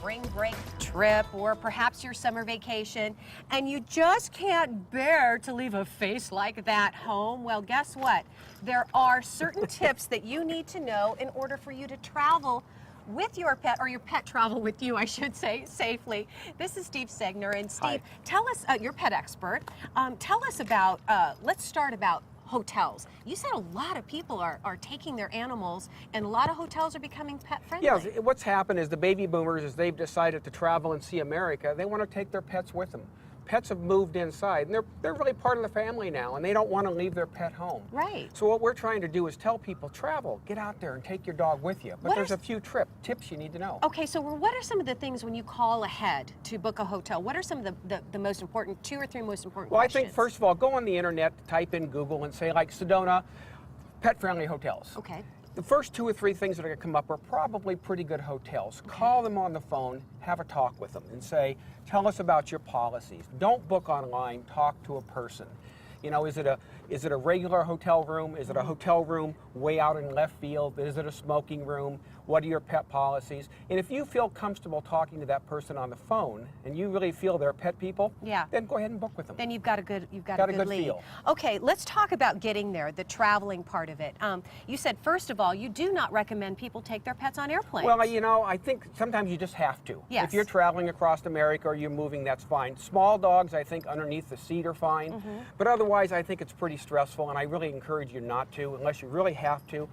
spring break trip or perhaps your summer vacation, and you just can't bear to leave a face like that home, well, guess what? There are certain tips that you need to know in order for you to travel with your pet, or your pet travel with you, I should say, safely. This is Steve Segner, and Steve, Hi. tell us, you're a pet expert, tell us about, let's start about hotels. You said a lot of people are taking their animals, and a lot of hotels are becoming pet friendly. Yeah, what's happened is the baby boomers, as they've decided to travel and see America, they want to take their pets with them. Pets have moved inside, and they're really part of the family now, and they don't want to leave their pet home. Right. So what we're trying to do is tell people, travel, get out there and take your dog with you. But there's a few tips you need to know. Okay, so what are some of the things when you call ahead to book a hotel? What are some of the most important, 2 or 3 most important questions? I think first of all, go on the internet, type in Google and say like Sedona, pet-friendly hotels. Okay. The first 2 or 3 things that are going to come up are probably pretty good hotels. Okay. Call them on the phone, have a talk with them, and say, tell us about your policies. Don't book online, talk to a person. You know, is it a regular hotel room? Is it a hotel room way out in left field? Is it a smoking room? What are your pet policies? And if you feel comfortable talking to that person on the phone, and you really feel they're pet people, yeah, then go ahead and book with them. Then you've got a good lead. Feel. Okay, let's talk about getting there, the traveling part of it. You said first of all, you do not recommend people take their pets on airplanes. Well, you know, I think sometimes you just have to. Yes. If you're traveling across America or you're moving, that's fine. Small dogs, I think, underneath the seat are fine. But otherwise, I think it's pretty stressful, and I really encourage you not to, unless you really have to.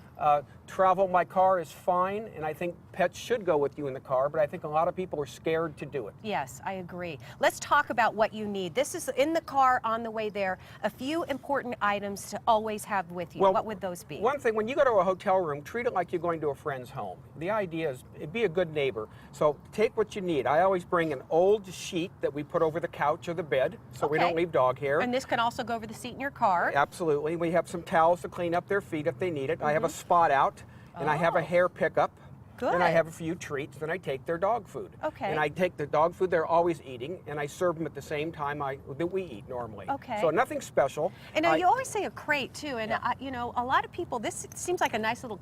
Travel by car is fine, and I think pets should go with you in the car, but I think a lot of people are scared to do it. Yes, I agree. Let's talk about what you need. This is in the car on the way there, a few important items to always have with you. Well, what would those be? One thing, when you go to a hotel room, treat it like you're going to a friend's home. The idea is, be a good neighbor. So take what you need. I always bring an old sheet that we put over the couch or the bed, so we don't leave dog hair. And this can also go over the seat in your car. Absolutely. We have some towels to clean up their feet if they need it. I have a spot out, and I have a hair pickup. Good. And I have a few treats, and I take their dog food. Okay. And I take the dog food they're always eating, and I serve them at the same time that we eat normally. Okay. So nothing special. And now you always say a crate too, and you know, a lot of people, this seems like a nice little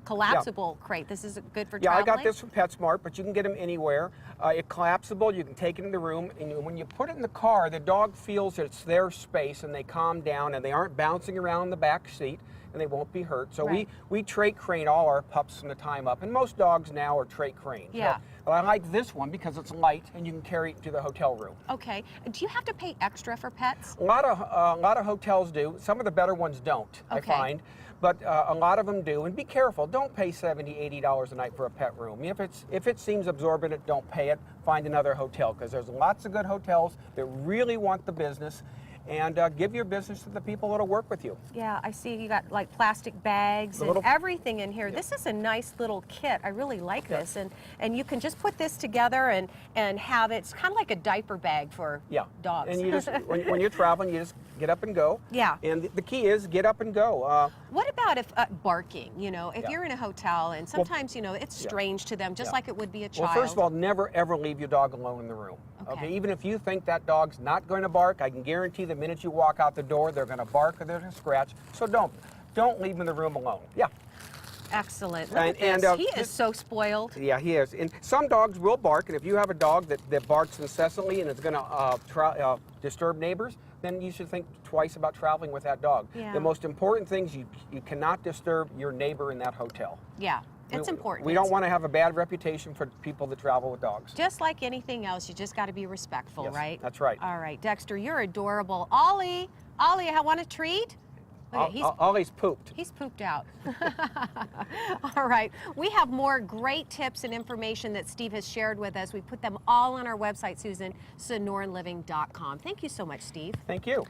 collapsible crate. This is good for traveling. Yeah, I got this from PetSmart, but you can get them anywhere. It's collapsible, you can take it in the room, and when you put it in the car, the dog feels that it's their space, and they calm down, and they aren't bouncing around the back seat, and they won't be hurt. So we trait crane all our pups from the time up, and most dogs now are trait craned. Yeah. So, I like this one because it's light and you can carry it to the hotel room. Okay. Do you have to pay extra for pets? A lot of hotels do. Some of the better ones don't, I find. But a lot of them do. And be careful. Don't pay $70, $80 a night for a pet room. If it seems absorbent, don't pay it. Find another hotel, because there's lots of good hotels that really want the business. And give your business to the people that'll work with you. Yeah, I see you got like plastic bags and everything in here. Yeah. This is a nice little kit. I really like this. And you can just put this together and have it. It's kind of like a diaper bag for dogs. And you just, when you're traveling, you just get up and go. Yeah. And the key is get up and go. What about if barking? You know, if you're in a hotel and sometimes, you know, it's strange to them, just like it would be a child. Well, first of all, never ever leave your dog alone in the room. Okay. Even if you think that dog's not going to bark, I can guarantee the minute you walk out the door, they're going to bark or they're going to scratch. So don't leave them in the room alone. Yeah. Excellent. Look at this. He is so spoiled. Yeah, he is. And some dogs will bark, and if you have a dog that barks incessantly and it's going to disturb neighbors, then you should think twice about traveling with that dog. Yeah. The most important thing is you cannot disturb your neighbor in that hotel. Yeah. It's important. We don't want to have a bad reputation for people that travel with dogs. Just like anything else, you just got to be respectful, right? That's right. All right, Dexter, you're adorable. Ollie, I want a treat? Ollie's pooped. He's pooped out. All right, we have more great tips and information that Steve has shared with us. We put them all on our website, Susan, SonoranLiving.com. Thank you so much, Steve. Thank you.